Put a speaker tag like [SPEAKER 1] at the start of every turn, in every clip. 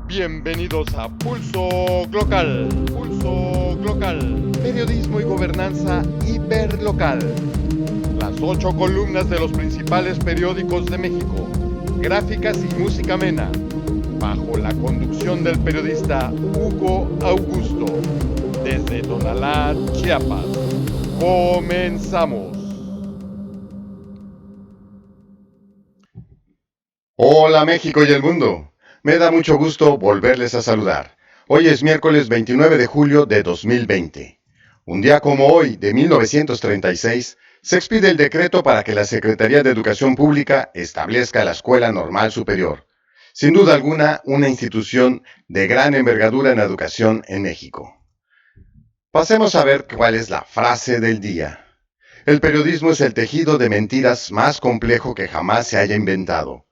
[SPEAKER 1] Bienvenidos a Pulso Glocal. Pulso Glocal. Periodismo y gobernanza hiperlocal. Las 8 columnas de los principales periódicos de México. Gráficas y música amena. Bajo la conducción del periodista Hugo Augusto. Desde Tonalá, Chiapas. Comenzamos.
[SPEAKER 2] Hola México y el mundo. Me da mucho gusto volverles a saludar. Hoy es miércoles 29 de julio de 2020. Un día como hoy, de 1936, se expide el decreto para que la Secretaría de Educación Pública establezca la Escuela Normal Superior. Sin duda alguna, una institución de gran envergadura en la educación en México. Pasemos a ver cuál es la frase del día. El periodismo es el tejido de mentiras más complejo que jamás se haya inventado.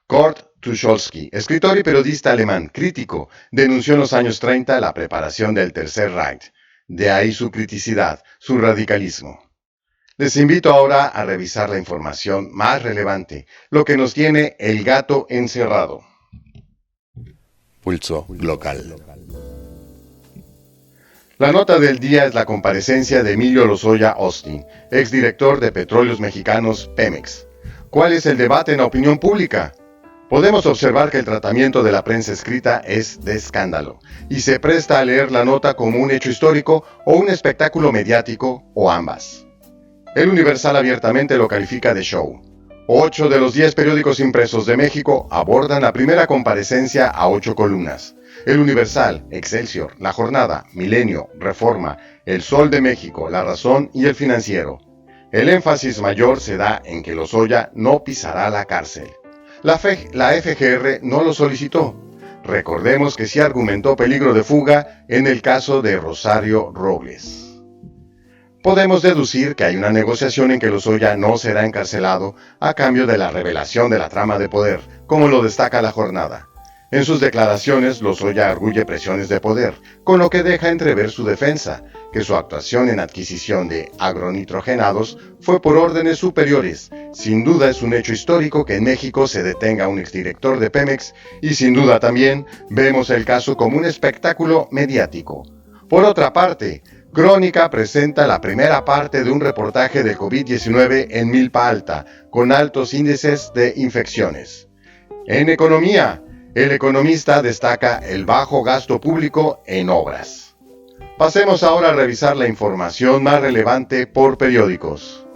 [SPEAKER 2] Kurt Tucholsky, escritor y periodista alemán, crítico, denunció en los años 30 la preparación del Tercer Reich. De ahí su criticidad, su radicalismo. Les invito ahora a revisar la información más relevante, lo que nos tiene el gato encerrado.
[SPEAKER 3] Pulso Glocal.
[SPEAKER 2] La nota del día es la comparecencia de Emilio Lozoya Austin, exdirector de Petróleos Mexicanos Pemex. ¿Cuál es el debate en la opinión pública? Podemos observar que el tratamiento de la prensa escrita es de escándalo y se presta a leer la nota como un hecho histórico o un espectáculo mediático o ambas. El Universal abiertamente lo califica de show. 8 de los 10 periódicos impresos de México abordan la primera comparecencia a 8 columnas. El Universal, Excelsior, La Jornada, Milenio, Reforma, El Sol de México, La Razón y El Financiero. El énfasis mayor se da en que Lozoya no pisará la cárcel. La FGR no lo solicitó. Recordemos que sí argumentó peligro de fuga en el caso de Rosario Robles. Podemos deducir que hay una negociación en que Lozoya no será encarcelado a cambio de la revelación de la trama de poder, como lo destaca La Jornada. En sus declaraciones, Lozoya arguye presiones de poder, con lo que deja entrever su defensa, que su actuación en adquisición de agronitrogenados fue por órdenes superiores. Sin duda es un hecho histórico que en México se detenga a un exdirector de Pemex y sin duda también vemos el caso como un espectáculo mediático. Por otra parte, Crónica presenta la primera parte de un reportaje de COVID-19 en Milpa Alta, con altos índices de infecciones. En economía, el economista destaca el bajo gasto público en obras. Pasemos ahora a revisar la información más relevante por periódicos.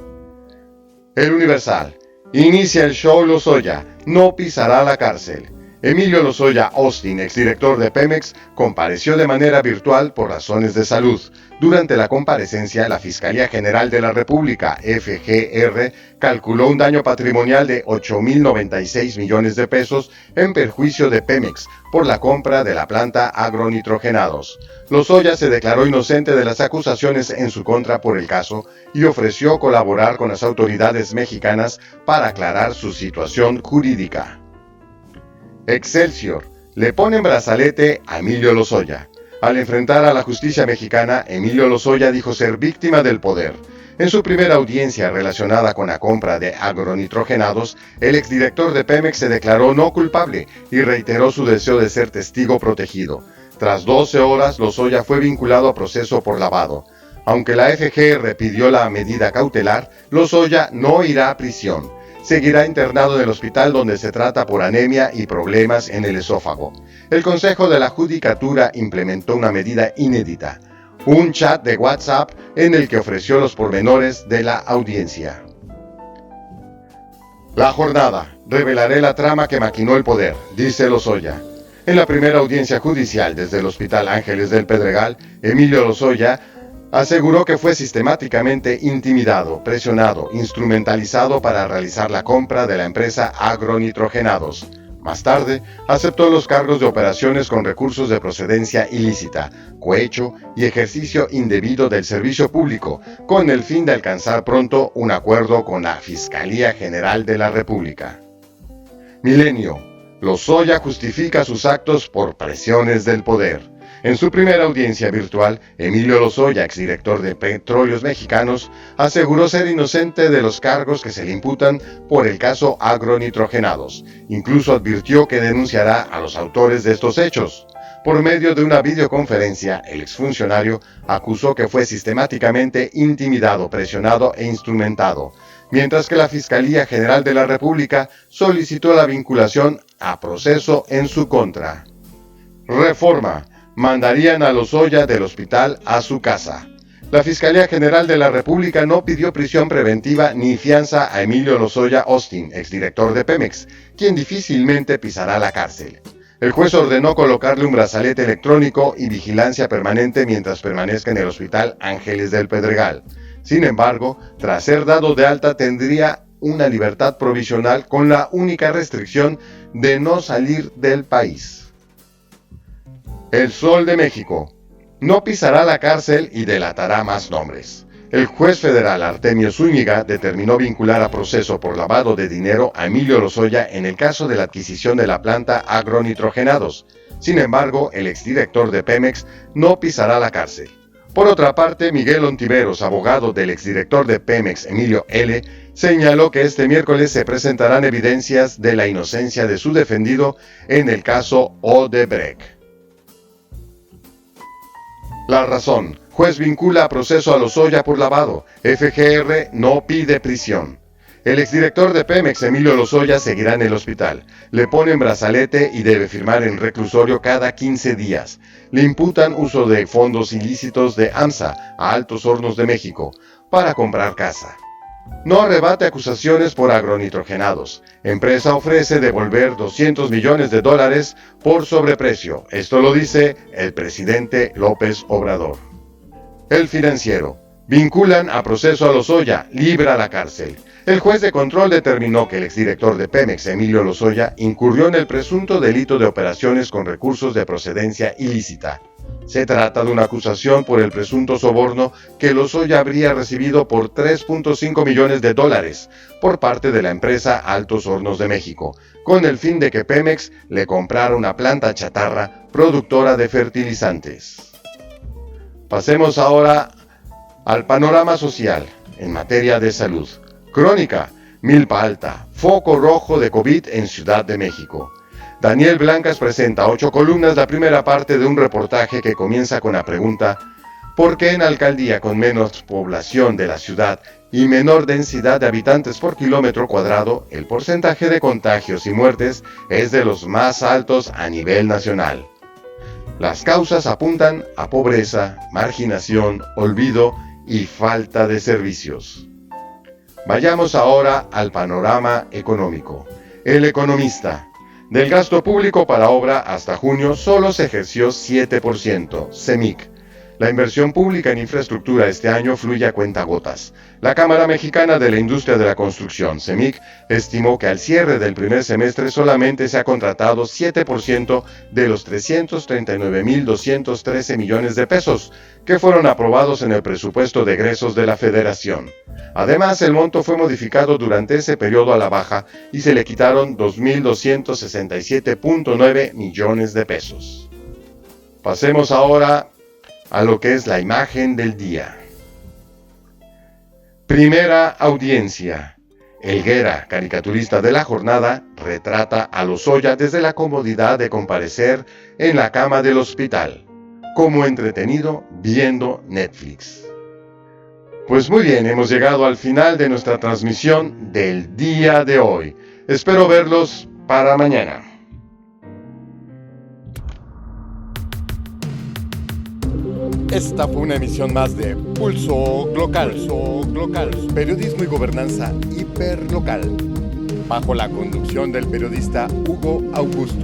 [SPEAKER 2] El Universal. Inicia el show Lozoya. No pisará la cárcel. Emilio Lozoya Austin, exdirector de Pemex, compareció de manera virtual por razones de salud. Durante la comparecencia, la Fiscalía General de la República, FGR, calculó un daño patrimonial de 8.096 millones de pesos en perjuicio de Pemex por la compra de la planta agronitrogenados. Lozoya se declaró inocente de las acusaciones en su contra por el caso y ofreció colaborar con las autoridades mexicanas para aclarar su situación jurídica. Excelsior. Le ponen brazalete a Emilio Lozoya. Al enfrentar a la justicia mexicana, Emilio Lozoya dijo ser víctima del poder. En su primera audiencia relacionada con la compra de agronitrogenados, el exdirector de Pemex se declaró no culpable y reiteró su deseo de ser testigo protegido. Tras 12 horas, Lozoya fue vinculado a proceso por lavado. Aunque la FGR pidió la medida cautelar, Lozoya no irá a prisión. Seguirá internado en el hospital donde se trata por anemia y problemas en el esófago. El Consejo de la Judicatura implementó una medida inédita, un chat de WhatsApp en el que ofreció los pormenores de la audiencia. La Jornada. Revelaré la trama que maquinó el poder, dice Lozoya. En la primera audiencia judicial desde el Hospital Ángeles del Pedregal, Emilio Lozoya aseguró que fue sistemáticamente intimidado, presionado, instrumentalizado para realizar la compra de la empresa Agronitrogenados. Más tarde, aceptó los cargos de operaciones con recursos de procedencia ilícita, cohecho y ejercicio indebido del servicio público, con el fin de alcanzar pronto un acuerdo con la Fiscalía General de la República. Milenio. Lozoya justifica sus actos por presiones del poder. En su primera audiencia virtual, Emilio Lozoya, exdirector de Petróleos Mexicanos, aseguró ser inocente de los cargos que se le imputan por el caso Agronitrogenados. Incluso advirtió que denunciará a los autores de estos hechos. Por medio de una videoconferencia, el exfuncionario acusó que fue sistemáticamente intimidado, presionado e instrumentado, mientras que la Fiscalía General de la República solicitó la vinculación a proceso en su contra. Reforma. Mandarían a Lozoya del hospital a su casa. La Fiscalía General de la República no pidió prisión preventiva ni fianza a Emilio Lozoya Austin, exdirector de Pemex, quien difícilmente pisará la cárcel. El juez ordenó colocarle un brazalete electrónico y vigilancia permanente mientras permanezca en el Hospital Ángeles del Pedregal. Sin embargo, tras ser dado de alta tendría una libertad provisional con la única restricción de no salir del país. El Sol de México. No pisará la cárcel y delatará más nombres. El juez federal Artemio Zúñiga determinó vincular a proceso por lavado de dinero a Emilio Lozoya en el caso de la adquisición de la planta Agronitrogenados. Sin embargo, el exdirector de Pemex no pisará la cárcel. Por otra parte, Miguel Ontiveros, abogado del exdirector de Pemex, Emilio L., señaló que este miércoles se presentarán evidencias de la inocencia de su defendido en el caso Odebrecht. La razón. Juez vincula a proceso a Lozoya por lavado. FGR no pide prisión. El exdirector de Pemex, Emilio Lozoya, seguirá en el hospital. Le ponen brazalete y debe firmar en reclusorio cada 15 días. Le imputan uso de fondos ilícitos de AMSA, a Altos Hornos de México, para comprar casa. No rebate acusaciones por agronitrogenados. Empresa ofrece devolver $200 millones por sobreprecio. Esto lo dice el presidente López Obrador. El Financiero. Vinculan a proceso a Lozoya, libra la cárcel. El juez de control determinó que el exdirector de Pemex, Emilio Lozoya, incurrió en el presunto delito de operaciones con recursos de procedencia ilícita. Se trata de una acusación por el presunto soborno que Lozoya habría recibido por $3.5 millones por parte de la empresa Altos Hornos de México, con el fin de que Pemex le comprara una planta chatarra productora de fertilizantes. Pasemos ahora al panorama social en materia de salud. Crónica, milpa alta, foco rojo de COVID en Ciudad de México. Daniel Blancas presenta 8 columnas, la primera parte de un reportaje que comienza con la pregunta: ¿por qué en alcaldía con menos población de la ciudad y menor densidad de habitantes por kilómetro cuadrado, el porcentaje de contagios y muertes es de los más altos a nivel nacional? Las causas apuntan a pobreza, marginación, olvido y falta de servicios. Vayamos ahora al panorama económico. El Economista. Del gasto público para obra hasta junio solo se ejerció 7%, CEMIC. La inversión pública en infraestructura este año fluye a cuentagotas. La Cámara Mexicana de la Industria de la Construcción, CEMIC, estimó que al cierre del primer semestre solamente se ha contratado 7% de los 339.213 millones de pesos que fueron aprobados en el presupuesto de egresos de la Federación. Además, el monto fue modificado durante ese periodo a la baja y se le quitaron 2.267.9 millones de pesos. Pasemos ahora a lo que es la imagen del día. Primera audiencia. Helguera, caricaturista de la jornada, retrata a Lozoya desde la comodidad de comparecer en la cama del hospital, como entretenido viendo Netflix. Pues muy bien, hemos llegado al final de nuestra transmisión del día de hoy. Espero verlos para mañana.
[SPEAKER 1] Esta fue una emisión más de Pulso Glocal. Periodismo y gobernanza hiperlocal. Bajo la conducción del periodista Hugo Augusto.